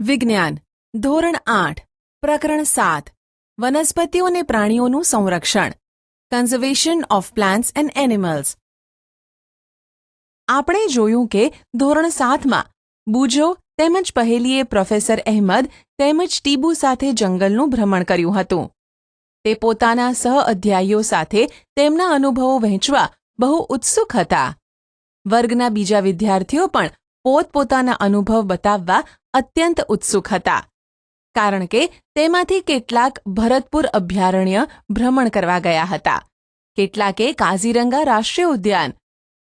વિજ્ઞાન ધોરણ 8 પ્રકરણ 7 વનસ્પતિઓ અને પ્રાણીઓનું સંરક્ષણ conservation of plants and animals. આપણે જોયું કે ધોરણ 7માં બુજો તેમજ પહેલીએ પ્રોફેસર અહેમદ તેમજ ટીબુ સાથે જંગલનું ભ્રમણ કર્યું હતું. તે પોતાના સહઅધ્યાયીઓ સાથે તેમના અનુભવો વહેંચવા બહુ ઉત્સુક હતા. વર્ગના બીજા વિદ્યાર્થીઓ પણ પોતપોતાના અનુભવ બતાવવા અત્યંત ઉત્સુક હતા, કારણ કે તેમાંથી કેટલાક ભરતપુર અભયારણ્ય ભ્રમણ કરવા ગયા હતા, કેટલાકે કાઝીરંગા રાષ્ટ્રીય ઉદ્યાન,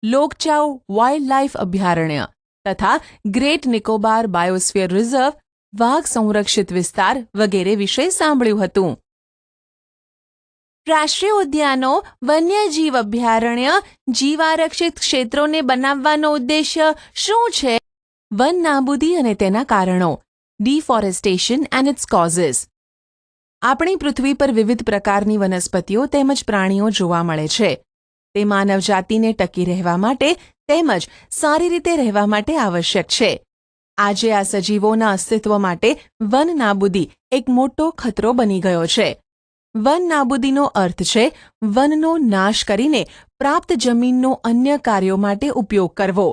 લોકચાઉ વાઇલ્ડ લાઇફ અભયારણ્ય તથા ગ્રેટ નિકોબાર બાયોસ્ફિયર રિઝર્વ વાઘ સંરક્ષિત વિસ્તાર વગેરે વિશે સાંભળ્યું હતું. રાષ્ટ્રીય ઉદ્યાનો વન્યજીવ અભયારણ્ય જીવારક્ષિત ક્ષેત્રોને બનાવવાનો ઉદ્દેશ્ય શું છે? વન નાબૂદી અને તેના કારણો, ડિફોરેસ્ટેશન એન્ડ ઇટ્સ કોઝિસ. આપણી પૃથ્વી પર વિવિધ પ્રકારની વનસ્પતિઓ તેમજ પ્રાણીઓ જોવા મળે છે. તે માનવજાતિને ટકી રહેવા માટે તેમજ સારી રીતે રહેવા માટે આવશ્યક છે. આજે આ સજીવોના અસ્તિત્વ માટે વન નાબૂદી એક મોટો ખતરો બની ગયો છે. વન નાબૂદીનો અર્થ છે વનનો નાશ કરીને પ્રાપ્ત જમીનનો અન્ય કાર્યો માટે ઉપયોગ કરવો.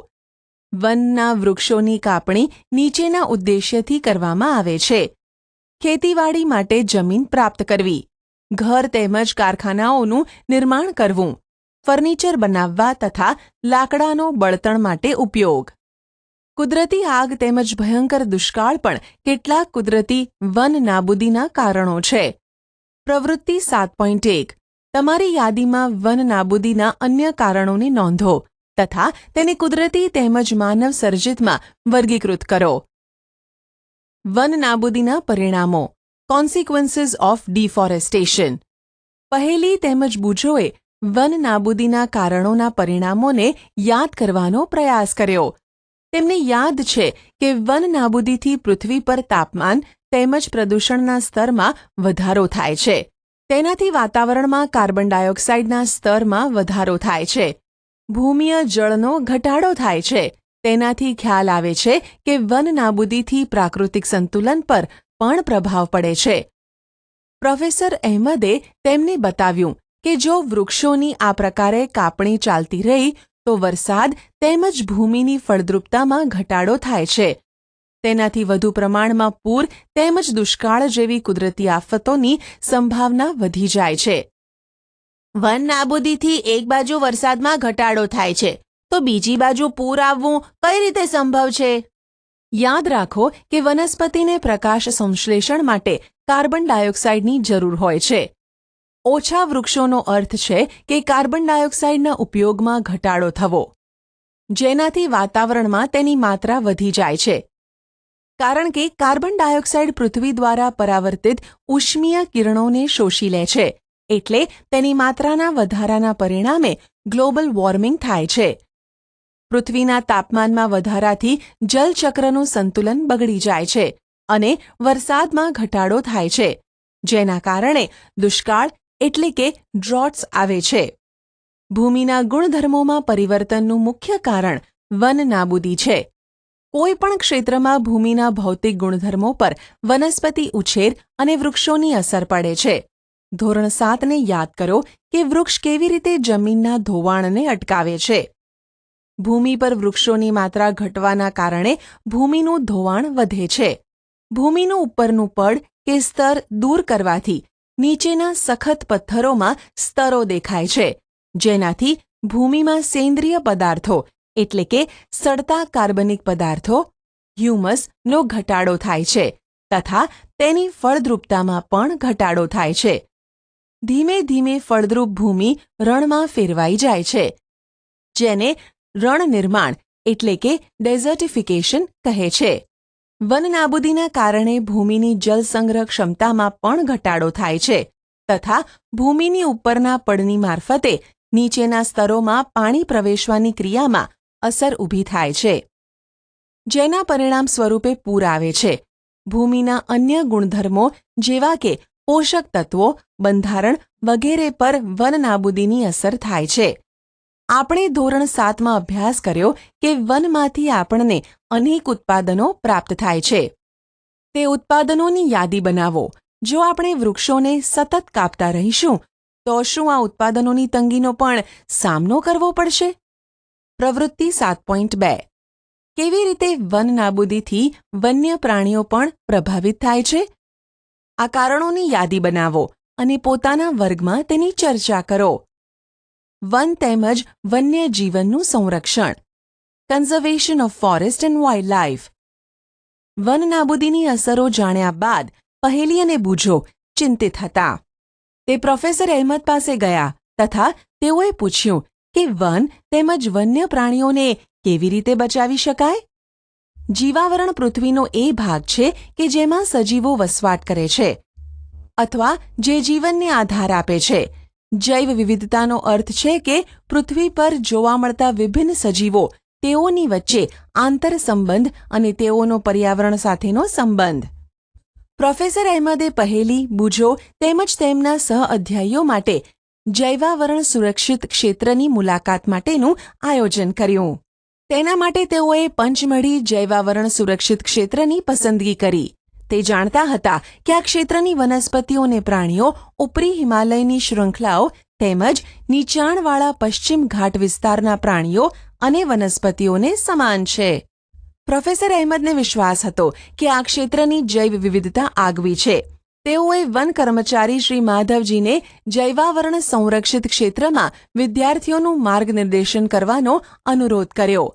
વનના વૃક્ષોની કાપણી નીચેના ઉદ્દેશ્યથી કરવામાં આવે છે: ખેતીવાડી માટે જમીન પ્રાપ્ત કરવી, ઘર તેમજ કારખાનાઓનું નિર્માણ કરવું, ફર્નિચર બનાવવા તથા લાકડાનો બળતણ માટે ઉપયોગ. કુદરતી આગ તેમજ ભયંકર દુષ્કાળ પણ કેટલાક કુદરતી વન નાબૂદીના કારણો છે. પ્રવૃત્તિ 7.1 તમારી યાદીમાં વન નાબૂદીના અન્ય કારણોને નોંધો તથા તેને કુદરતી તેમજ માનવ સર્જિતમાં વર્ગીકૃત કરો. વન નાબૂદીના પરિણામો, કોન્સિક્વન્સીસ ઓફ ડિફોરેસ્ટેશન. પહેલી તેમજ બુજોએ વન નાબૂદીના કારણોના પરિણામોને યાદ કરવાનો પ્રયાસ કર્યો. તેમને યાદ છે કે વન નાબૂદીથી પૃથ્વી પર તાપમાન તેમજ પ્રદૂષણના સ્તરમાં વધારો થાય છે. તેનાથી વાતાવરણમાં કાર્બન ડાયોક્સાઇડના સ્તરમાં વધારો થાય છે. ભૂમિય જળનો ઘટાડો થાય છે. તેનાથી ખ્યાલ આવે છે કે વન નાબૂદીથી પ્રાકૃતિક સંતુલન પર પણ પ્રભાવ પડે છે. પ્રોફેસર અહેમદે તેમને બતાવ્યું કે જો વૃક્ષોની આ પ્રકારે કાપણી ચાલતી રહી તો વરસાદ તેમજ ભૂમિની ફળદ્રુપતામાં ઘટાડો થાય છે. તેનાથી વધુ પ્રમાણમાં પૂર તેમજ દુષ્કાળ જેવી કુદરતી આફતોની સંભાવના વધી જાય છે. વન નાબૂદીથી એક બાજુ વરસાદમાં ઘટાડો થાય છે તો બીજી બાજુ પૂર આવવું કઈ રીતે સંભવ છે? યાદ રાખો કે વનસ્પતિને પ્રકાશ સંશ્લેષણ માટે કાર્બન ડાયોક્સાઇડની જરૂર હોય છે. ઓછા વૃક્ષોનો અર્થ છે કે કાર્બન ડાયોક્સાઇડના ઉપયોગમાં ઘટાડો થવો, જેનાથી વાતાવરણમાં તેની માત્રા વધી જાય છે. કારણ કે કાર્બન ડાયોક્સાઇડ પૃથ્વી દ્વારા પરાવર્તિત ઉષ્મીય કિરણોને શોષી લે છે, એટલે તેની માત્રાના વધારાના પરિણામે ગ્લોબલ વોર્મિંગ થાય છે. પૃથ્વીના તાપમાનમાં વધારાથી જલચક્રનું સંતુલન બગડી જાય છે અને વરસાદમાં ઘટાડો થાય છે, જેના કારણે દુષ્કાળ એટલે કે ડ્રોટ્સ આવે છે. ભૂમિના ગુણધર્મોમાં પરિવર્તનનું મુખ્ય કારણ વન નાબૂદી છે. કોઈ પણ ક્ષેત્રમાં ભૂમિના ભૌતિક ગુણધર્મો પર વનસ્પતિ ઉછેર અને વૃક્ષોની અસર પડે છે. ધોરણ 7ને યાદ કરો કે વૃક્ષ કેવી રીતે જમીનના ધોવાણને અટકાવે છે. ભૂમિ પર વૃક્ષોની માત્રા ઘટવાના કારણે ભૂમિનું ધોવાણ વધે છે. ભૂમિનું ઉપરનું પડ કે સ્તર દૂર કરવાથી નીચેના સખત પથ્થરોમાં સ્તરો દેખાય છે, જેનાથી ભૂમિમાં સેન્દ્રિય પદાર્થો એટલે કે સડતા કાર્બનિક પદાર્થો હ્યુમસનો ઘટાડો થાય છે તથા તેની ફળદ્રુપતામાં પણ ઘટાડો થાય છે. ધીમે ધીમે ફળદ્રુપ ભૂમિ રણમાં ફેરવાઈ જાય છે, જેને રણ નિર્માણ એટલે કે ડેઝર્ટિફિકેશન કહે છે. વન નાબૂદીના કારણે ભૂમિની જળ સંગ્રહ ક્ષમતામાં પણ ઘટાડો થાય છે તથા ભૂમિની ઉપરના પડની મારફતે નીચેના સ્તરોમાં પાણી પ્રવેશવાની ક્રિયામાં અસર ઊભી થાય છે, જેના પરિણામ સ્વરૂપે પૂર આવે છે. ભૂમિના અન્ય ગુણધર્મો જેવા કે પોષક તત્વો, બંધારણ વગેરે પર વન નાબૂદીની અસર થાય છે. આપણે ધોરણ 7માં અભ્યાસ કર્યો કે વનમાંથી આપણને અનેક ઉત્પાદનો પ્રાપ્ત થાય છે. તે ઉત્પાદનોની યાદી બનાવો. જો આપણે વૃક્ષોને સતત કાપતા રહીશું તો શું આ ઉત્પાદનોની તંગીનો પણ સામનો કરવો પડશે? પ્રવૃત્તિ 7.2 કેવી રીતે વન નાબૂદીથી વન્ય પ્રાણીઓ પણ પ્રભાવિત થાય છે? આ કારણોની યાદી બનાવો અને પોતાના વર્ગમાં તેની ચર્ચા કરો. વન તેમજ વન્ય જીવનનું સંરક્ષણ. Conservation of forest and wildlife. વન નાબૂદીની અસરો જાણ્યા બાદ પહેલી અને બૂજો ચિંતિત હતા. તે પ્રોફેસર અહેમદ પાસે ગયા તથા તેઓએ પૂછ્યું કે વન તેમજ વન્ય પ્રાણીઓને કેવી રીતે બચાવી શકાય? જીવાવરણ પૃથ્વીનો એ ભાગ છે કે જેમાં સજીવો વસવાટ કરે છે અથવા જે જીવનને આધાર આપે છે. જૈવ વિવિધતાનો અર્થ છે કે પૃથ્વી પર જોવા મળતા વિભિન્ન સજીવો, તેઓની વચ્ચે આંતરસંબંધ અને તેઓનો પર્યાવરણ સાથેનો સંબંધ. પ્રોફેસર અહેમદે પહેલી, બૂજો તેમજ તેમના સહઅધ્યાયીઓ માટે જૈવાવરણ સુરક્ષિત ક્ષેત્રની મુલાકાત માટેનું આયોજન કર્યું. તેના માટે તેઓએ પંચમઢી જૈવાવરણ સુરક્ષિત ક્ષેત્રની પસંદગી કરી. તે જાણતા હતા કે આ ક્ષેત્રની વનસ્પતિઓ અને પ્રાણીઓ ઉપરી હિમાલયની શૃંખલાઓ તેમજ નીચાણવાળા પશ્ચિમ ઘાટ વિસ્તારના પ્રાણીઓ અને વનસ્પતિઓને સમાન છે. પ્રોફેસર અહેમદને વિશ્વાસ હતો કે આ ક્ષેત્રની જૈવ વિવિધતા આગવી છે. તેઓએ વન કર્મચારી શ્રી માધવજીને જૈવાવરણ સંરક્ષિત ક્ષેત્રમાં વિદ્યાર્થીઓનું માર્ગનિર્દેશન કરવાનો અનુરોધ કર્યો.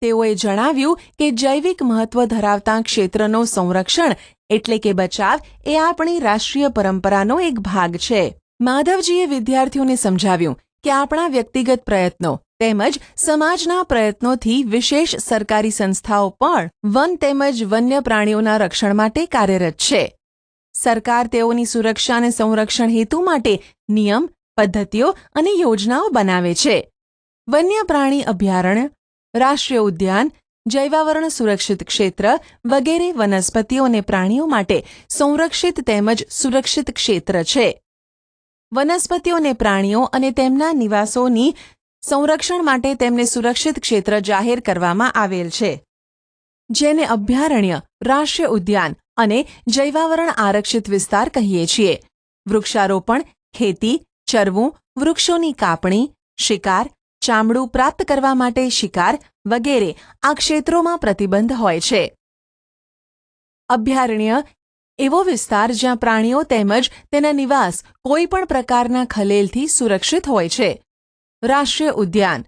તેઓએ જણાવ્યું કે જૈવિક મહત્વ ધરાવતા ક્ષેત્રનો સંરક્ષણ એટલે કે બચાવ એ આપણી રાષ્ટ્રીય પરંપરાનો એક ભાગ છે. માધવજીએ વિદ્યાર્થીઓને સમજાવ્યું કે આપણા વ્યક્તિગત પ્રયત્નો તેમજ સમાજના પ્રયત્નોથી વિશેષ સરકારી સંસ્થાઓ પણ વન તેમજ વન્ય પ્રાણીઓના રક્ષણ માટે કાર્યરત છે. સરકાર તેઓની સુરક્ષા અને સંરક્ષણ હેતુ માટે નિયમ, પદ્ધતિઓ અને યોજનાઓ બનાવે છે. વન્ય પ્રાણી અભયારણ્ય, રાષ્ટ્રીય ઉદ્યાન, જૈવાવરણ સુરક્ષિત ક્ષેત્ર વગેરે વનસ્પતિઓ અને પ્રાણીઓ માટે સંરક્ષિત તેમજ સુરક્ષિત ક્ષેત્ર છે. વનસ્પતિઓ અને પ્રાણીઓ અને તેમના નિવાસોની સંરક્ષણ માટે તેમને સુરક્ષિત ક્ષેત્ર જાહેર કરવામાં આવેલ છે, જેને અભયારણ્ય, રાષ્ટ્રીય ઉદ્યાન અને જૈવાવરણ આરક્ષિત વિસ્તાર કહીએ છીએ. વૃક્ષારોપણ, ખેતી, ચરવું, વૃક્ષોની કાપણી, શિકાર, ચામડું પ્રાપ્ત કરવા માટે શિકાર વગેરે આ ક્ષેત્રોમાં પ્રતિબંધ હોય છે. અભયારણ્ય એવો વિસ્તાર જ્યાં પ્રાણીઓ તેમજ તેના નિવાસ કોઈ પણ પ્રકારના ખલેલથી સુરક્ષિત હોય છે. રાષ્ટ્રીય ઉદ્યાન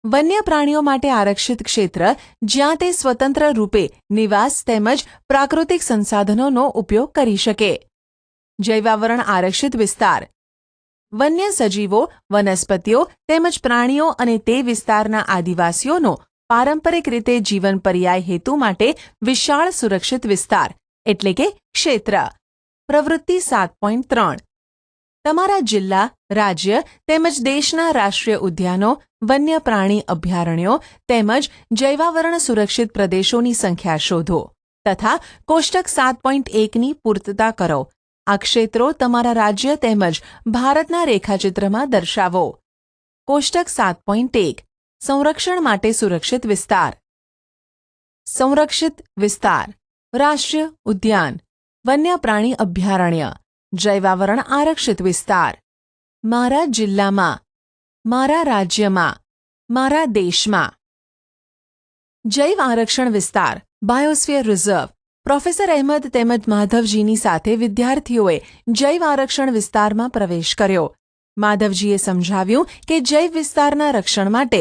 વન્ય પ્રાણીઓ માટે આરક્ષિત ક્ષેત્ર જ્યાં તે સ્વતંત્ર રૂપે નિવાસ તેમજ પ્રાકૃતિક સંસાધનોનો ઉપયોગ કરી શકે. જૈવાવરણ આરક્ષિત વિસ્તાર વન્ય સજીવો, વનસ્પતિઓ તેમજ પ્રાણીઓ અને તે વિસ્તારના આદિવાસીઓનો પારંપરિક રીતે જીવન પર્યાય હેતુ માટે વિશાળ સુરક્ષિત વિસ્તાર એટલે કે ક્ષેત્ર. પ્રવૃત્તિ 7.3 તમારા જિલ્લા, રાજ્ય તેમજ દેશના રાષ્ટ્રીય ઉદ્યાનો, વન્ય પ્રાણી અભયારણ્યો તેમજ જૈવાવરણ સુરક્ષિત પ્રદેશોની સંખ્યા શોધો તથા કોષ્ટક 7.1ની પૂર્તતા કરો. આ ક્ષેત્રો તમારા રાજ્ય તેમજ ભારતના રેખાચિત્રમાં દર્શાવો. કોષ્ટક 7.1 સંરક્ષણ માટે સુરક્ષિત વિસ્તાર. સંરક્ષિત વિસ્તાર રાષ્ટ્રીય ઉદ્યાન, વન્ય પ્રાણી અભયારણ્ય, જૈવાવરણ આરક્ષિત વિસ્તાર. મારા જિલ્લામાં, મારા રાજ્યમાં, મારા દેશમાં. જૈવ આરક્ષણ વિસ્તાર બાયોસ્ફિયર રિઝર્વ. પ્રોફેસર અહેમદ તેમજ માધવજીની સાથે વિદ્યાર્થીઓએ જૈવ આરક્ષણ વિસ્તારમાં પ્રવેશ કર્યો. માધવજીએ સમજાવ્યું કે જૈવ વિસ્તારના રક્ષણ માટે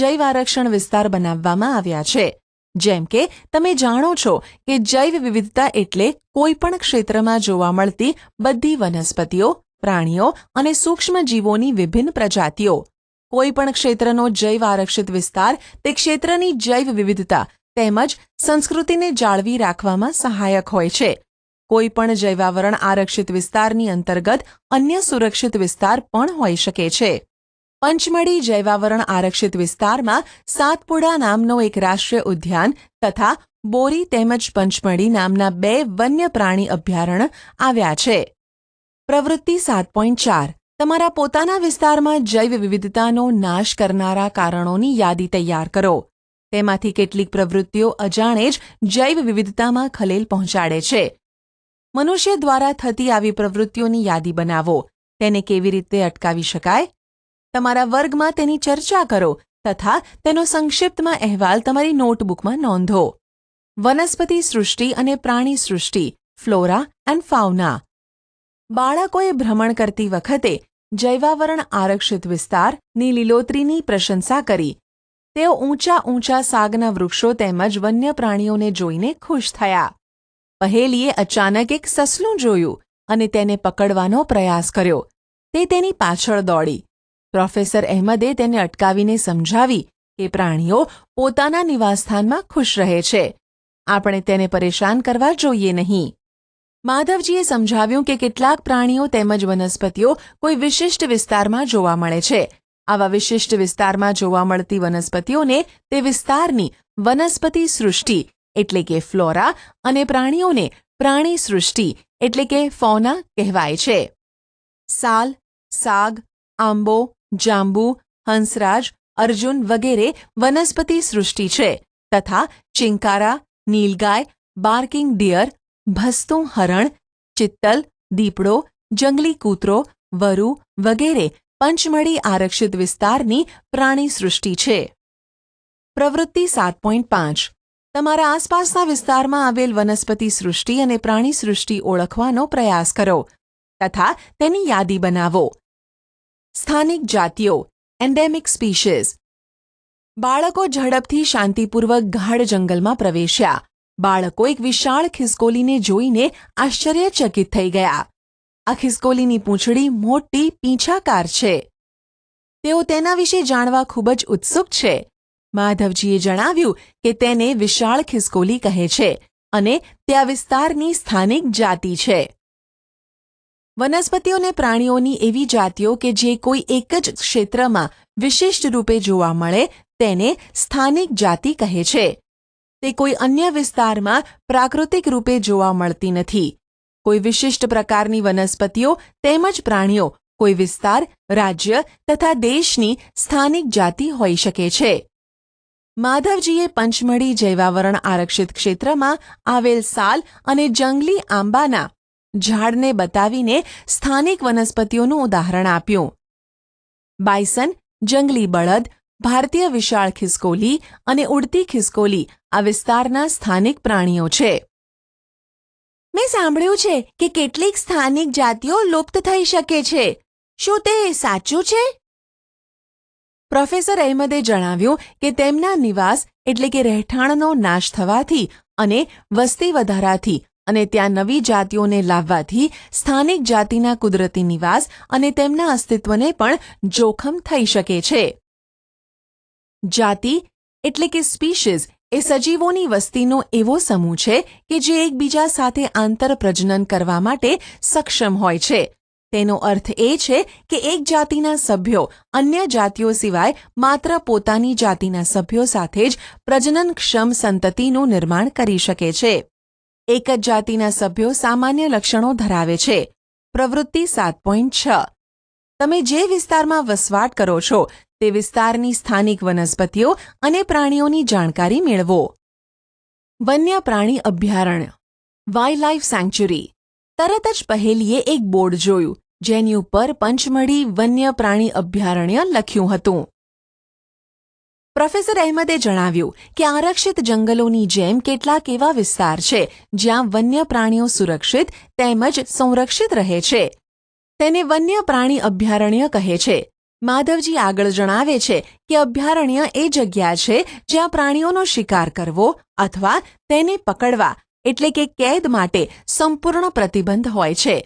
જૈવ આરક્ષણ વિસ્તાર બનાવવામાં આવ્યા છે. જેમ કે તમે જાણો છો કે જૈવ વિવિધતા એટલે કોઈ પણ ક્ષેત્રમાં જોવા મળતી બધી વનસ્પતિઓ, પ્રાણીઓ અને સૂક્ષ્મ જીવોની વિભિન્ન પ્રજાતિઓ. કોઈ પણ ક્ષેત્રનો જૈવ આરક્ષિત વિસ્તાર તે ક્ષેત્રની જૈવ વિવિધતા તેમજ સંસ્કૃતિને જાળવી રાખવામાં સહાયક હોય છે. કોઈ પણ જૈવાવરણ આરક્ષિત વિસ્તારની અંતર્ગત અન્ય સુરક્ષિત વિસ્તાર પણ હોઈ શકે છે. પંચમઢી જૈવાવરણ આરક્ષિત વિસ્તારમાં સાતપુડા નામનો એક રાષ્ટ્રીય ઉદ્યાન તથા બોરી તેમજ પંચમઢી નામના 2 વન્ય પ્રાણી અભયારણ્ય આવ્યા છે. પ્રવૃત્તિ 7.4 તમારા પોતાના વિસ્તારમાં જૈવ વિવિધતાનો નાશ કરનારા કારણોની યાદી તૈયાર કરો. તેમાંથી કેટલીક પ્રવૃત્તિઓ અજાણે જ જૈવ વિવિધતામાં ખલેલ પહોંચાડે છે. મનુષ્ય દ્વારા થતી આવી પ્રવૃત્તિઓની યાદી બનાવો. તેને કેવી રીતે અટકાવી શકાય? તમારા વર્ગમાં તેની ચર્ચા કરો તથા તેનો સંક્ષિપ્તમાં અહેવાલ તમારી નોટબુકમાં નોંધો. વનસ્પતિ સૃષ્ટિ અને પ્રાણી સૃષ્ટિ, ફ્લોરા એન્ડ ફાઉના. બાળકોએ ભ્રમણ કરતી વખતે જૈવાવરણ આરક્ષિત વિસ્તારની લીલોતરીની પ્રશંસા કરી. તેઓ ઊંચા સાગના વૃક્ષો તેમજ વન્ય પ્રાણીઓને જોઈને ખુશ થયા. પહેલીએ અચાનક એક સસલું જોયું અને તેને પકડવાનો પ્રયાસ કર્યો. તે તેની પાછળ દોડી. પ્રોફેસર અહેમદે તેને અટકાવીને સમજાવી કે પ્રાણીઓ પોતાના નિવાસસ્થાનમાં ખુશ રહે છે. આપણે તેને પરેશાન કરવા જોઈએ નહીં. માધવજીએ સમજાવ્યું કે કેટલાક પ્રાણીઓ તેમજ વનસ્પતિઓ કોઈ વિશિષ્ટ વિસ્તારમાં જોવા મળે છે. આવા વિશિષ્ટ વિસ્તારમાં જોવા મળતી વનસ્પતિઓને તે વિસ્તારની વનસ્પતિ સૃષ્ટિ એટલે કે ફ્લોરા અને પ્રાણીઓને પ્રાણી સૃષ્ટિ એટલે કે ફૌના કહેવાય છે. સાલ, સાગ, આંબો, જાંબુ, હંસરાજ, અર્જુન વગેરે વનસ્પતિ સૃષ્ટિ છે તથા ચિંકારા, નીલગાય, બાર્કિંગ ડિયર, ભસતું હરણ, ચિત્તલ, દીપડો, જંગલી કૂતરો, વરુ વગેરે પંચમળી આરક્ષિત વિસ્તારની પ્રાણી સૃષ્ટિ છે. પ્રવૃત્તિ 7.5. તમારા આસપાસના વિસ્તારમાં આવેલ વનસ્પતિ સૃષ્ટિ અને પ્રાણી સૃષ્ટિ ઓળખવાનો પ્રયાસ કરો તથા તેની યાદી બનાવો. સ્થાનિક જાતિઓ, એન્ડેમિક સ્પીશીઝ. બાળકો ઝડપથી શાંતિપૂર્વક ગાઢ જંગલમાં પ્રવેશ્યા. બાળકો એક વિશાળ ખિસકોલીને જોઈને આશ્ચર્યચકિત થઈ ગયા. આ ખિસકોલીની પૂંછડી મોટી પીંછાકાર છે. તેઓ તેના વિશે જાણવા ખૂબ જ ઉત્સુક છે. માધવજીએ જણાવ્યું કે તેને વિશાળ ખિસકોલી કહે છે અને તે આ વિસ્તારની સ્થાનિક જાતિ છે. વનસ્પતિઓ અને પ્રાણીઓની એવી જાતિઓ કે જે કોઈ એક જ ક્ષેત્રમાં વિશિષ્ટ રૂપે જોવા મળે તેને સ્થાનિક જાતિ કહે છે. તે કોઈ અન્ય વિસ્તારમાં પ્રાકૃતિક રૂપે જોવા મળતી નથી. કોઈ વિશિષ્ટ પ્રકારની વનસ્પતિઓ તેમજ પ્રાણીઓ કોઈ વિસ્તાર, રાજ્ય તથા દેશની સ્થાનિક જાતિ હોઈ શકે છે. માધવજીએ પંચમળી જૈવાવરણ આરક્ષિત ક્ષેત્રમાં આવેલ સાલ અને જંગલી આંબાના ઝાડને બતાવીને સ્થાનિક વનસ્પતિઓનું ઉદાહરણ આપ્યું. બાયસન, જંગલી બળદ, ભારતીય વિશાળ ખિસકોલી અને ઉડતી ખિસકોલી આ વિસ્તારના સ્થાનિક પ્રાણીઓ છે. મેં સાંભળ્યું છે કે કેટલીક સ્થાનિક જાતિઓ લુપ્ત થઈ શકે છે. શું તે સાચું છે? પ્રોફેસર અહેમદે જણાવ્યું કે તેમના નિવાસ એટલે કે રહેઠાણનો નાશ થવાથી અને વસ્તી વધારાથી અને ત્યાં નવી જાતિઓને લાવવાથી સ્થાનિક જાતિના કુદરતી નિવાસ અને તેમના અસ્તિત્વને પણ જોખમ થઈ શકે છે. જાતિ એટલે કે સ્પીશીઝ એ સજીવોની વસ્તીનો એવો સમૂહ છે કે જે એકબીજા સાથે આંતરપ્રજનન કરવા માટે સક્ષમ હોય છે. તેનો અર્થ એ છે કે એક જાતિના સભ્યો અન્ય જાતિઓ સિવાય માત્ર પોતાની જાતિના સભ્યો સાથે જ પ્રજનનક્ષમ સંતતિનું નિર્માણ કરી શકે છે. એક જ જાતિના સભ્યો સામાન્ય લક્ષણો ધરાવે છે. પ્રવૃત્તિ 7.6. તમે જે વિસ્તારમાં વસવાટ કરો છો તે વિસ્તારની સ્થાનિક વનસ્પતિઓ અને પ્રાણીઓની જાણકારી મેળવો. વન્ય પ્રાણી અભયારણ્ય, વાઇલ્ડલાઇફ સેન્ચ્યુરી. તરત જ પહેલીએ એક બોર્ડ જોયું જેની ઉપર પંચમળી વન્ય પ્રાણી અભયારણ્ય લખ્યું હતું. પ્રોફેસર અહેમદે જણાવ્યું કે આરક્ષિત જંગલોની જેમ કેટલાક એવા વિસ્તાર છે જ્યાં વન્ય પ્રાણીઓ સુરક્ષિત તેમજ સંરક્ષિત રહે છે. તેને વન્ય પ્રાણી અભયારણ્ય કહે છે. માધવજી આગળ જણાવે છે કે અભયારણ્ય એ જગ્યા છે જ્યાં પ્રાણીઓનો શિકાર કરવો અથવા તેને પકડવા એટલે કે કેદ માટે સંપૂર્ણ પ્રતિબંધ હોય છે.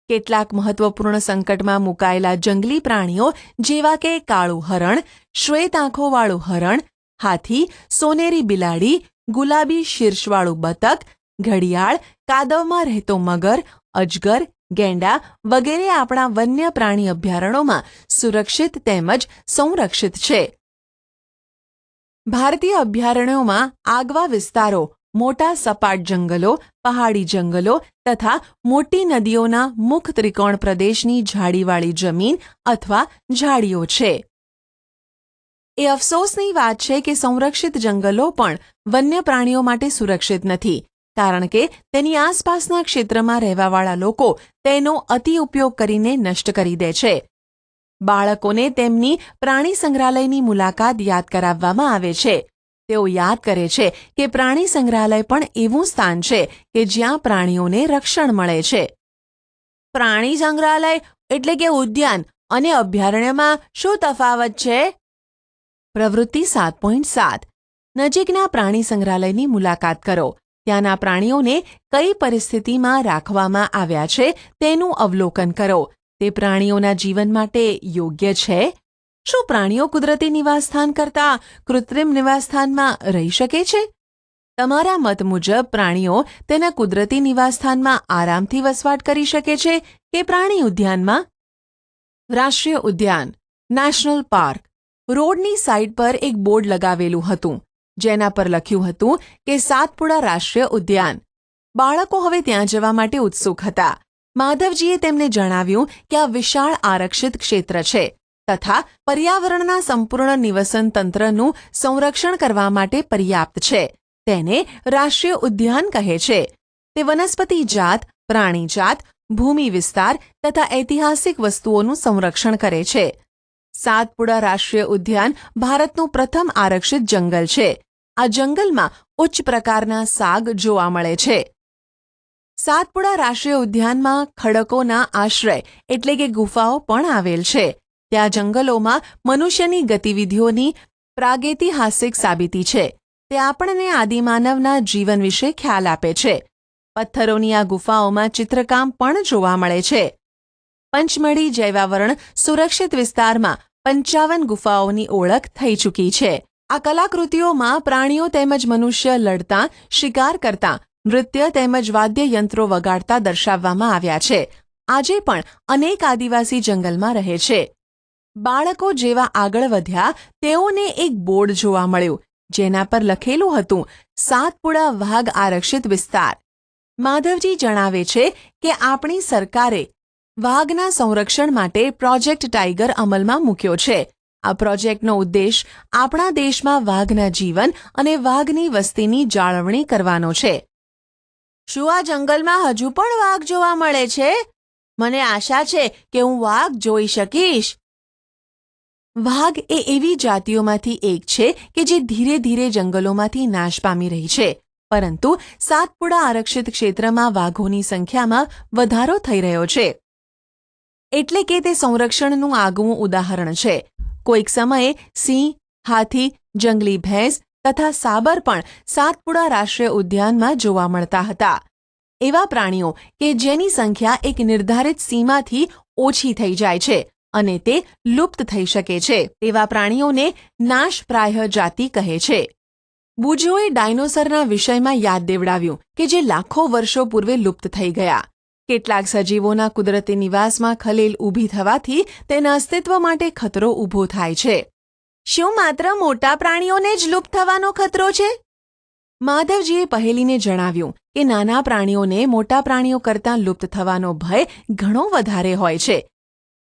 કેટલાક મહત્વપૂર્ણ સંકટમાં મુકાયેલા જંગલી પ્રાણીઓ જેવા કે કાળું હરણ, શ્વેત આંખોવાળું હરણ, હાથી, સોનેરી બિલાડી, ગુલાબી શીર્ષવાળું બતક, ઘડિયાળ, કાદવમાં રહેતો મગર, અજગર, ગેંડા વગેરે આપણા વન્ય પ્રાણી અભયારણ્યોમાં સુરક્ષિત તેમજ સંરક્ષિત છે. ભારતીય અભયારણ્યોમાં આગવા વિસ્તારો, મોટા સપાટ જંગલો, પહાડી જંગલો તથા મોટી નદીઓના મુખ ત્રિકોણ પ્રદેશની ઝાડીવાળી જમીન અથવા ઝાડીઓ છે. એ અફસોસની વાત છે કે સંરક્ષિત જંગલો પણ વન્ય પ્રાણીઓ માટે સુરક્ષિત નથી, કારણ કે તેની આસપાસના ક્ષેત્રમાં રહેવાવાળા લોકો તેનો અતિ ઉપયોગ કરીને નષ્ટ કરી દે છે. બાળકોને તેમની પ્રાણી સંગ્રહાલયની મુલાકાત યાદ કરાવવામાં આવે છે. તેઓ યાદ કરે છે કે પ્રાણી સંગ્રહાલય પણ એવું સ્થાન છે કે જ્યાં પ્રાણીઓને રક્ષણ મળે છે. પ્રાણી સંગ્રહાલય એટલે કે ઉદ્યાન અને અભયારણ્યમાં શું તફાવત છે? પ્રવૃત્તિ 7.7 નજીકના પ્રાણી સંગ્રહાલયની મુલાકાત કરો. ત્યાંના પ્રાણીઓને કઈ પરિસ્થિતિમાં રાખવામાં આવ્યા છે તેનું અવલોકન કરો. તે પ્રાણીઓના જીવન માટે યોગ્ય છે? શું પ્રાણીઓ કુદરતી નિવાસસ્થાન કરતાં કૃત્રિમ નિવાસસ્થાનમાં રહી શકે છે? તમારા મત મુજબ પ્રાણીઓ તેના કુદરતી નિવાસસ્થાનમાં આરામથી વસવાટ કરી શકે છે કે પ્રાણી ઉદ્યાનમાં? રાષ્ટ્રીય ઉદ્યાન, નેશનલ પાર્ક. રોડની સાઇડ પર એક બોર્ડ લગાવેલું હતું, જેના પર લખ્યું હતું કે સાતપુડા રાષ્ટ્રીય ઉદ્યાન. બાળકો હવે ત્યાં જવા માટે ઉત્સુક હતા. માધવજીએ તેમને જણાવ્યું કે આ વિશાળ આરક્ષિત ક્ષેત્ર છે તથા પર્યાવરણના સંપૂર્ણ નિવસન તંત્રનું સંરક્ષણ કરવા માટે પર્યાપ્ત છે. તેને રાષ્ટ્રીય ઉદ્યાન કહે છે. તે વનસ્પતિ જાત, પ્રાણી જાત, ભૂમિ વિસ્તાર તથા ઐતિહાસિક વસ્તુઓનું સંરક્ષણ કરે છે. સાતપુડા રાષ્ટ્રીય ઉદ્યાન ભારતનું પ્રથમ આરક્ષિત જંગલ છે. આ જંગલમાં ઉચ્ચ પ્રકારના સાગ જોવા મળે છે. સાતપુડા રાષ્ટ્રીય ઉદ્યાનમાં ખડકોના આશ્રય એટલે કે ગુફાઓ પણ આવેલ છે. ત્યાં જંગલોમાં મનુષ્યની ગતિવિધિઓની પ્રાગૈતિહાસિક સાબિતી છે. તે આપણને આદિમાનવના જીવન વિશે ખ્યાલ આપે છે. પથ્થરોની આ ગુફાઓમાં ચિત્રકામ પણ જોવા મળે છે. પંચમઢી જૈવાવરણ સુરક્ષિત વિસ્તારમાં 55 ગુફાઓની ઓળખ થઈ ચૂકી છે. આ કલાકૃતિઓમાં પ્રાણીઓ તેમજ મનુષ્ય લડતા, શિકાર કરતા, નૃત્ય તેમજ વાદ્યયંત્રો વગાડતા દર્શાવવામાં આવ્યા છે. આજે પણ અનેક આદિવાસી જંગલમાં રહે છે. બાળકો જેવા આગળ વધ્યા તેઓને એક બોર્ડ જોવા મળ્યું, જેના પર લખેલું હતું સાતપુડા વાઘ આરક્ષિત વિસ્તાર. માધવજી જણાવે છે કે આપણી સરકારે વાઘના સંરક્ષણ માટે પ્રોજેક્ટ ટાઈગર અમલમાં મૂક્યો છે. આ પ્રોજેક્ટનો ઉદ્દેશ આપણા દેશમાં વાઘના જીવન અને વાઘની વસ્તીની જાળવણી કરવાનો છે. શું આ જંગલમાં હજુ પણ વાઘ જોવા મળે છે? મને આશા છે કે હું વાઘ જોઈ શકીશ. વાઘ એ એવી જાતિઓમાંથી એક છે કે જે ધીરે ધીરે જંગલોમાંથી નાશ પામી રહી છે, પરંતુ સાતપુડા આરક્ષિત ક્ષેત્રમાં વાઘોની સંખ્યામાં વધારો થઈ રહ્યો છે. એટલે કે તે સંરક્ષણનું આગવું ઉદાહરણ છે. કોઈક સમયે સિંહ, હાથી, જંગલી ભેંસ તથા સાબર પણ સાતપુડા રાષ્ટ્રીય ઉદ્યાનમાં જોવા મળતા હતા. એવા પ્રાણીઓ કે જેની સંખ્યા એક નિર્ધારિત સીમાથી ઓછી થઈ જાય છે અને તે લુપ્ત થઈ શકે છે, તેવા પ્રાણીઓને નાશપ્રાય જાતિ કહે છે. બુજોએ ડાયનોસરના વિષયમાં યાદ દેવડાવ્યું કે જે લાખો વર્ષો પૂર્વે લુપ્ત થઈ ગયા. કેટલાક સજીવોના કુદરતી નિવાસમાં ખલેલ ઊભી થવાથી તેના અસ્તિત્વ માટે ખતરો ઊભો થાય છે. શું માત્ર મોટા પ્રાણીઓને જ લુપ્ત થવાનો ખતરો છે? માધવજીએ પહેલીને જણાવ્યું કે નાના પ્રાણીઓને મોટા પ્રાણીઓ કરતાં લુપ્ત થવાનો ભય ઘણો વધારે હોય છે.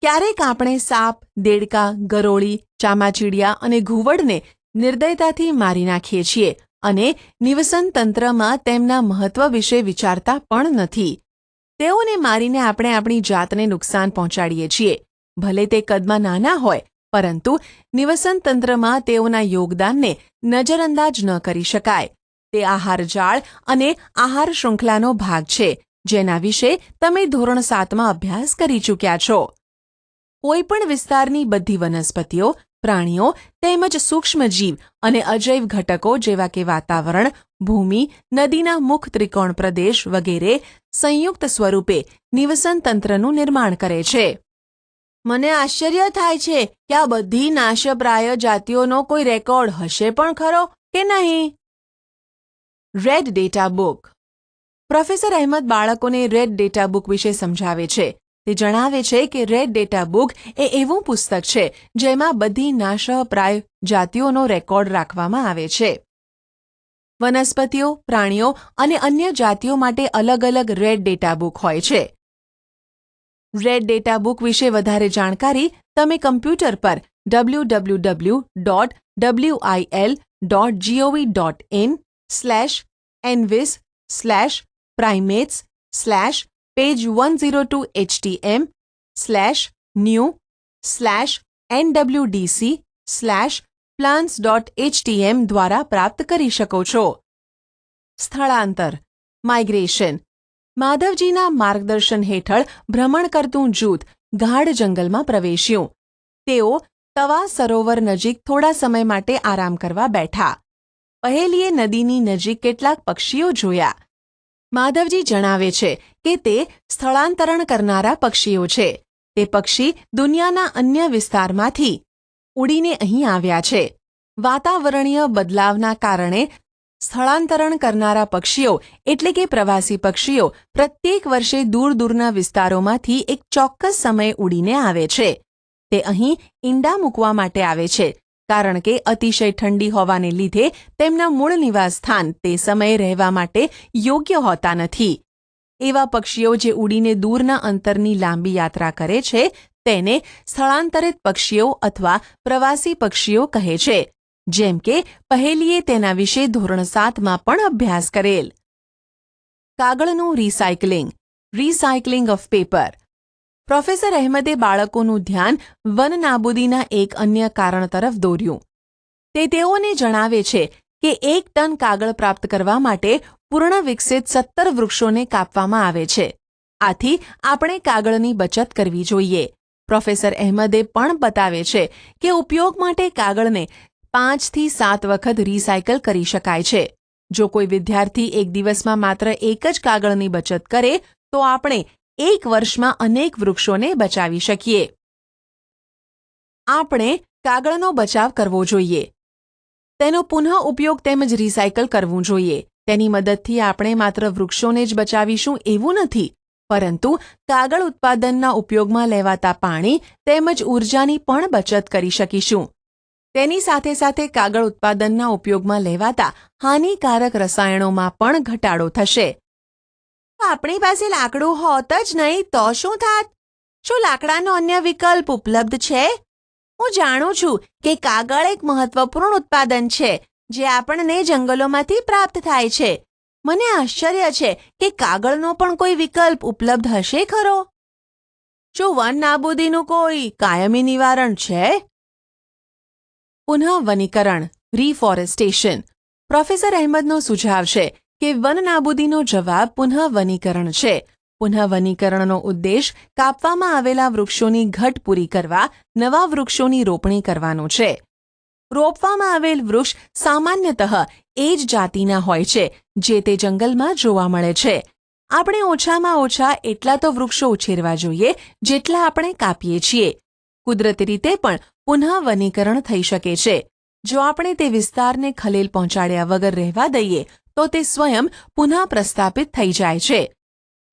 ક્યારેક આપણે સાપ, દેડકા, ગરોળી, ચામાચીડિયા અને ઘુવડને નિર્દયતાથી મારી નાખીએ છીએ અને નિવસન તંત્રમાં તેમના મહત્વ વિશે વિચારતા પણ નથી. તેઓને મારીને આપણે આપણી જાતને નુકસાન પહોંચાડીએ છીએ. ભલે તે કદમાં નાના હોય, પરંતુ નિવસન તંત્રમાં તેઓના યોગદાનને નજરઅંદાજ ન કરી શકાય. તે આહાર જાળ અને આહાર શૃંખલાનો ભાગ છે, જેના વિશે તમે ધોરણ 7માં અભ્યાસ કરી ચૂક્યા છો. કોઈપણ વિસ્તારની બધી વનસ્પતિઓ, પ્રાણીઓ તેમજ સૂક્ષ્મજીવ અને અજૈવ ઘટકો જેવા કે વાતાવરણ, ભૂમિ, નદીના મુખ ત્રિકોણ પ્રદેશ વગેરે સંયુક્ત સ્વરૂપે નિવસન તંત્રનું નિર્માણ કરે છે. મને આશ્ચર્ય થાય છે કે આ બધી નાશપ્રાય જાતિઓનો કોઈ રેકોર્ડ હશે પણ ખરો કે નહીં? Red data book. Professor Ahmed બાળકોને રેડ ડેટા બુક વિશે સમજાવે છે. તે જણાવે છે કે રેડ ડેટા બુક એ એવું પુસ્તક છે જેમાં બધી નાશપ્રાય જાતિઓનો રેકોર્ડ રાખવામાં આવે છે. વનસ્પતિઓ, પ્રાણીઓ અને અન્ય જાતિઓ માટે અલગ અલગ રેડ ડેટા બુક હોય છે. રેડ ડેટા બુક વિશે વધારે જાણકારી તમે કમ્પ્યુટર પર www.envis/envis/primates/page1028/new/NWDC/plans.htm દ્વારા પ્રાપ્ત કરી શકો છો. સ્થળાંતર માઇગ્રેશન. માધવજીના માર્ગદર્શન હેઠળ ભ્રમણ કરતું જૂથ ગાઢ જંગલમાં પ્રવેશ્યું. તેઓ તવા સરોવર નજીક થોડા સમય માટે આરામ કરવા બેઠા. પહેલીએ નદીની નજીક કેટલાક પક્ષીઓ જોયા. માધવજી જણાવે છે કે તે સ્થળાંતરણ કરનારા પક્ષીઓ છે. તે પક્ષી દુનિયાના અન્ય વિસ્તારમાંથી ઉડીને અહીં આવ્યા છે. વાતાવરણીય બદલાવના કારણે સ્થળાંતરણ કરનારા પક્ષીઓ એટલે કે પ્રવાસી પક્ષીઓ પ્રત્યેક વર્ષે દૂર દૂરના વિસ્તારોમાંથી એક ચોક્કસ સમયે ઉડીને આવે છે. તે અહીં ઈંડા મૂકવા માટે આવે છે, કારણ કે અતિશય ઠંડી હોવાને લીધે તેમના મૂળ નિવાસસ્થાન તે સમયે રહેવા માટે યોગ્ય હોતા નથી. એવા પક્ષીઓ જે ઉડીને દૂરના અંતરની લાંબી યાત્રા કરે છે તેને સ્થળાંતરિત પક્ષીઓ અથવા પ્રવાસી પક્ષીઓ કહે છે, જેમ કે પહેલીએ તેના વિશે ધોરણ 7માં પણ અભ્યાસ કરેલ. કાગળનું રિસાયકલિંગ ઓફ પેપર. પ્રોફેસર અહેમદે બાળકોનું ધ્યાન વન નાબૂદીના એક અન્ય કારણ તરફ દોર્યું. તે તેઓને જણાવે છે કે 1 ટન કાગળ પ્રાપ્ત કરવા માટે પૂર્ણ વિકસિત 17 વૃક્ષોને કાપવામાં આવે છે. આથી આપણે કાગળની બચત કરવી જોઈએ. પ્રોફેસર અહેમદે પણ બતાવે છે કે ઉપયોગ માટે કાગળને 5 થી 7 વખત રિસાયકલ કરી શકાય છે. જો કોઈ વિદ્યાર્થી એક દિવસમાં માત્ર એક જ કાગળની બચત કરે તો આપણે 1 વર્ષમાં અનેક વૃક્ષોને બચાવી શકીએ. આપણે કાગળનો બચાવ કરવો જોઈએ. તેનો પુનઃ ઉપયોગ તેમજ રિસાયકલ કરવું જોઈએ. તેની મદદથી આપણે માત્ર વૃક્ષોને જ બચાવીશું એવું નથી, પરંતુ કાગળ ઉત્પાદનના ઉપયોગમાં લેવાતા પાણી તેમજ ઊર્જાની પણ બચત કરી શકીશું. તેની સાથે સાથે કાગળ ઉત્પાદનના ઉપયોગમાં લેવાતા હાનિકારક રસાયણોમાં પણ ઘટાડો થશે. આપણી પાસે લાકડું હોત જ નહીં તો શું થાત? શું લાકડાનો અન્ય વિકલ્પ ઉપલબ્ધ છે? હું જાણું છું કે કાગળ એક મહત્વપૂર્ણ ઉત્પાદન છે જે આપણને જંગલોમાંથી પ્રાપ્ત થાય છે. મને આશ્ચર્ય છે કે કાગળનો પણ કોઈ વિકલ્પ ઉપલબ્ધ હશે ખરો? શું વન નાબૂદીનું કોઈ કાયમી નિવારણ છે? પુનઃ વનીકરણ રિફોરેસ્ટેશન. પ્રોફેસર અહેમદનો સુઝાવ છે કે વન નાબૂદીનો જવાબ પુનઃ વનીકરણ છે. પુનઃ વનીકરણનો ઉદ્દેશ કાપવામાં આવેલા વૃક્ષોની ઘટ પૂરી કરવા નવા વૃક્ષોની રોપણી કરવાનો છે. રોપવામાં આવેલ વૃક્ષ સામાન્યતઃ એ જ જાતિના હોય છે જે તે જંગલમાં જોવા મળે છે. આપણે ઓછામાં ઓછા એટલા તો વૃક્ષો ઉછેરવા જોઈએ જેટલા આપણે કાપીએ છીએ. કુદરતી રીતે પણ પુનઃ વનીકરણ થઈ શકે છે. જો આપણે તે વિસ્તારને ખલેલ પહોંચાડ્યા વગર રહેવા દઈએ તો તે સ્વયં પુનઃ પ્રસ્થાપિત થઈ જાય છે.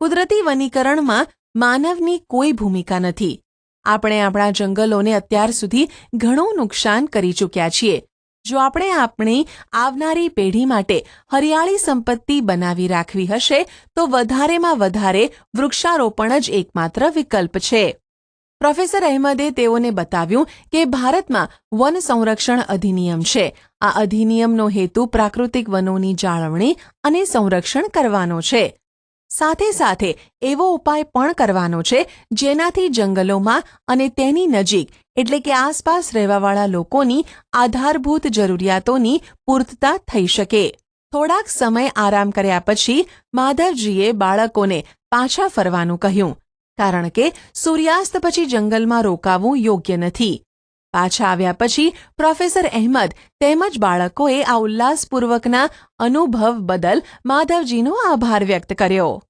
કુદરતી વનીકરણમાં માનવની કોઈ ભૂમિકા નથી. આપણે આપણા જંગલોને અત્યાર સુધી ઘણું નુકસાન કરી ચૂક્યા છીએ. જો આપણે આપણી આવનારી પેઢી માટે હરિયાળી સંપત્તિ બનાવી રાખવી હશે તો વધારેમાં વધારે વૃક્ષારોપણ જ એકમાત્ર વિકલ્પ છે. પ્રોફેસર અહેમદે તેઓને બતાવ્યું કે ભારતમાં વન સંરક્ષણ અધિનિયમ છે. આ અધિનિયમનો હેતુ પ્રાકૃતિક વનોની જાળવણી અને સંરક્ષણ કરવાનો છે. સાથે સાથે એવો ઉપાય પણ કરવાનો છે જેનાથી જંગલોમાં અને તેની નજીક એટલે કે આસપાસ રહેવાવાળા લોકોની આધારભૂત જરૂરિયાતોની પૂર્તતા થઈ શકે. થોડાક સમય આરામ કર્યા પછી માધવજીએ બાળકોને પાછા ફરવાનું કહ્યું, કારણ કે સૂર્યાસ્ત પછી જંગલમાં રોકાવું યોગ્ય નથી. પાછા આવ્યા પછી પ્રોફેસર અહેમદ તેમજ બાળકોએ આ ઉલ્લાસપૂર્વકના અનુભવ બદલ માધવજીનો આભાર વ્યક્ત કર્યો.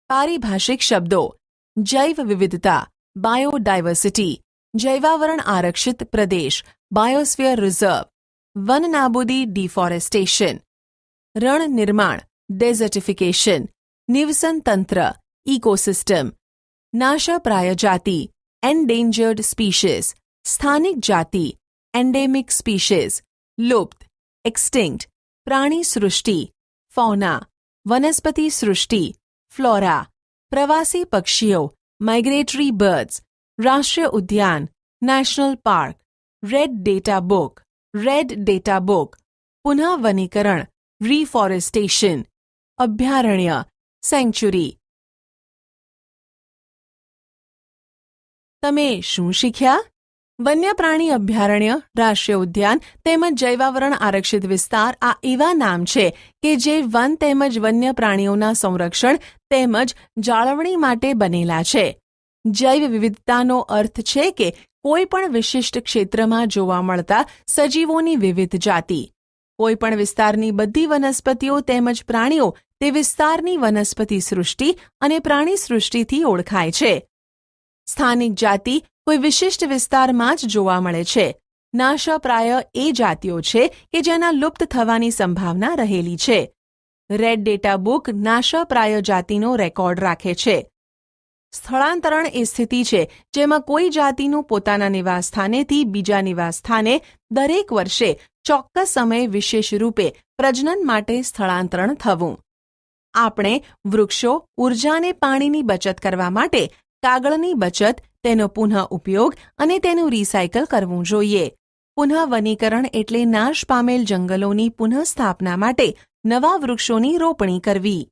પારિભાષિક શબ્દો: જૈવ વિવિધતા બાયોડાયવર્સિટી, જૈવાવરણ આરક્ષિત પ્રદેશ બાયોસ્ફિયર રિઝર્વ, વન નાબૂદી ડિફોરેસ્ટેશન, રણ નિર્માણ ડેઝર્ટિફિકેશન, નિવસન તંત્ર ઇકોસિસ્ટમ, નાશપ્રાય જાતિ એન્ડેન્જર્ડ સ્પીશીઝ, સ્થાનિક જાતિ એન્ડેમિક સ્પીશીઝ, લુપ્ત એક્સટિંક્ટ, પ્રાણી સૃષ્ટિ ફૌના, વનસ્પતિ સૃષ્ટિ ફ્લોરા, પ્રવાસી પક્ષીઓ માઇગ્રેટરી બર્ડ્સ, રાષ્ટ્રીય ઉદ્યાન national park, red data book, પુનઃ વનીકરણ, રિફોરેસ્ટેશન, અભયારણ્ય, સેન્ચ્યુરી. તમે શું શીખ્યા? વન્ય પ્રાણી અભયારણ્ય, રાષ્ટ્રીય ઉદ્યાન તેમજ જૈવાવરણ આરક્ષિત વિસ્તાર આ એવા નામ છે કે જે વન તેમજ વન્ય પ્રાણીઓના સંરક્ષણ તેમજ જાળવણી માટે બનેલા છે. જૈવ વિવિધતાનો અર્થ છે કે કોઈ પણ વિશિષ્ટ ક્ષેત્રમાં જોવા મળતા સજીવોની વિવિધ જાતિ. કોઈ પણ વિસ્તારની બધી વનસ્પતિઓ તેમજ પ્રાણીઓ તે વિસ્તારની વનસ્પતિ સૃષ્ટિ અને પ્રાણી સૃષ્ટિથી ઓળખાય છે. સ્થાનિક જાતિ કોઈ વિશિષ્ટ વિસ્તારમાં જ જોવા મળે છે. નાશપ્રાય એ જાતિઓ છે કે જેના લુપ્ત થવાની સંભાવના રહેલી છે. રેડ ડેટા બુક નાશપ્રાય જાતિનો રેકોર્ડ રાખે છે. સ્થળાંતરણ એ સ્થિતિ છે જેમાં કોઈ જાતિનું પોતાના નિવાસસ્થાનેથી બીજા નિવાસસ્થાને દરેક વર્ષે ચોક્કસ સમયે વિશેષ રૂપે પ્રજનન માટે સ્થળાંતરણ થવું. આપણે વૃક્ષો, ઉર્જા અને પાણીની બચત કરવા માટે કાગળની બચત, તેનો પુનઃ ઉપયોગ અને તેનું રિસાયકલ કરવું જોઈએ. પુનઃ વનીકરણ એટલે નાશ પામેલ જંગલોની પુનઃસ્થાપના માટે નવા વૃક્ષોની રોપણી કરવી.